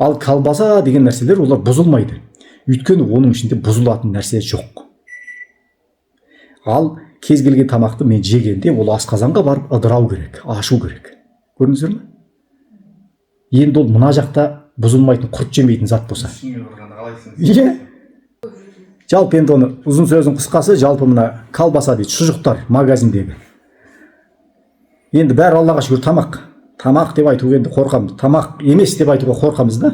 Ал колбаса деген нәрселер олар бұзылмайды. Өйткені оның ішінде бұзылатын нәрсе жоқ. Ал кез келген тамақты мен жегенде ол асқазанға барып ыдырау керек, ашу керек. Көрдіңіздер ме? Енді ол мына жақта бұзылмайтын, құрт жемейтін зат болса. Иә. Жалпы енді оны ұзын сөздің қысқасы, жалпы мына колбаса дейді, шұжықтар магазиндегі. Енді бәрі Аллаға шүкір тамақ. Тамақ деп айтуға енді қорқамыз. Тамақ емес деп айтуға қорқамыз да.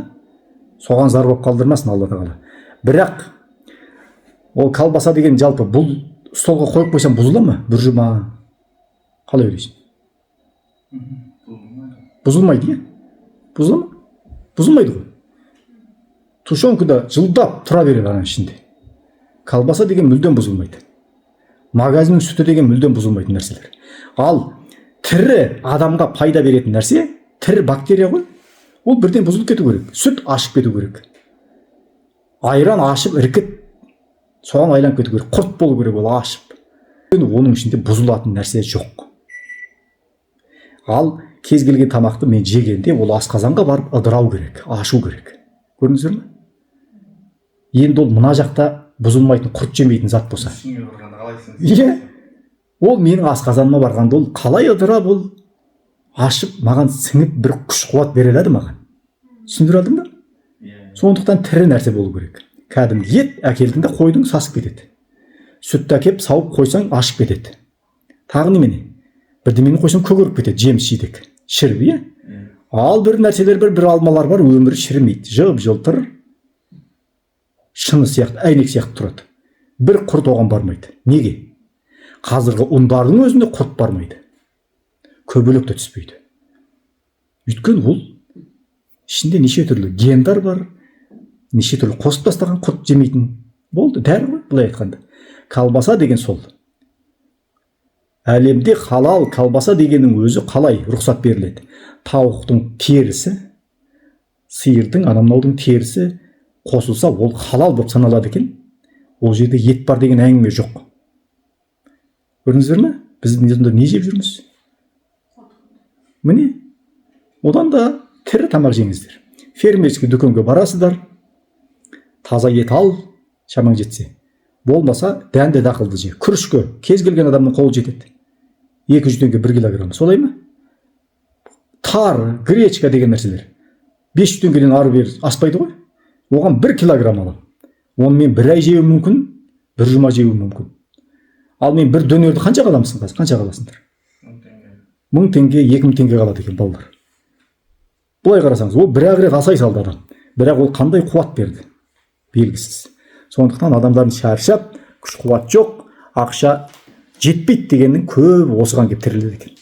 Соған зар болып қалдырмасын Алла тағала. Бірақ ол колбаса деген жалпы бұл столға қойып қойсам бұзыла ма? Бір жұма. Қалай ойлайсың? Бұзылмайды, иә? Бұзыла ма? Бұзылмайды ғой. Тушенкада жылдап тұра береді аның ішінде. Колбаса деген мүлдем бұзылмайды. Магазиннің сүті деген мүлдем бұзылмайтын нәрселер. Ал тірі адамға пайда беретін нәрсе, тірі бактерия ғой. Ол бірден бұзылып кету керек. Сүт ашып кету керек. Айран ашып іркіт соған айланып кету керек. Құрт болу керек ол ашып. Оның ішінде бұзылатын нәрсе жоқ. Ал кез келген тамақты мен жегенде ол асқазанға барып ыдырау керек, ашу керек. Көрдіңіздер ме? Енді ол мына жақта бұзылмайтын, құрт жемейтін зат болса. Иә. Ол менің асқазаныма барғанда ол қалай ыдырап ол ашып маған сіңіп бір күш қуат бере алады маған. Түсіндіре алдың ба? Сондықтан тірі нәрсе болу керек. Кәдімгі ет әкелдің де қойдың, сасып кетеді. Сүтті әкеп сауып қойсаң ашып кетеді. Тағы немене? Бірдемені қойсаң көгеріп кетеді, жеміс жидек. Шіріп, иә? Ал бір нәрселер бір алмалар бар, өмірі шірімейді. Жып-жылтыр, шыны сияқты, әйнек сияқты тұрады. Бір құрт оған бармайды. Неге? Қазіргі ұндардың өзінде құрт бармайды. Көбелек те түспейді. Өйткені ол ішінде неше түрлі гендар бар, неше түрлі қосып тастаған құрт жемейтін болды. Дәрі ғой, былай айтқанда. Колбаса деген сол. Әлемде халал колбаса дегеннің өзі қалай рұқсат беріледі? Тауықтың терісі, сиырдың, анамнаудың терісі қосылса, ол халал болып саналады екен. Ол жерде ет бар деген әңгіме жоқ. Көрдіңіздер ме? Біз не жеп жүрміз? Міне, одан да тірі тамақ жеңіздер. Фермерский дүкенге барасыздар, таза ет ал, шамаң жетсе. Болмаса дәнді дақылды же. Күрішке кез келген адамның қолы жетеді. 200 теңге 1 килограмм. Солай ма? Тар, гречка деген нәрселер 500 теңгеден ары бері аспайды ғой. Оған 1 килограмм алам. Оны мен бір ай жеуім мүмкін, бір жұма жеуім мүмкін. Ал мен бір дөнерді қанша қаламысың қазір? Қанша қаласыңдар? 1000 теңге, 2000 теңге қалады екен балалар. Бұлай қарасаңыз, ол бір-ақ рет асай салды адам. Бірақ ол қандай қуат берді? Белгісіз. Сондықтан адамдардың шаршап, күш қуат жоқ, ақша жетпейді дегеннің көбі осыған келіп тіреледі екен.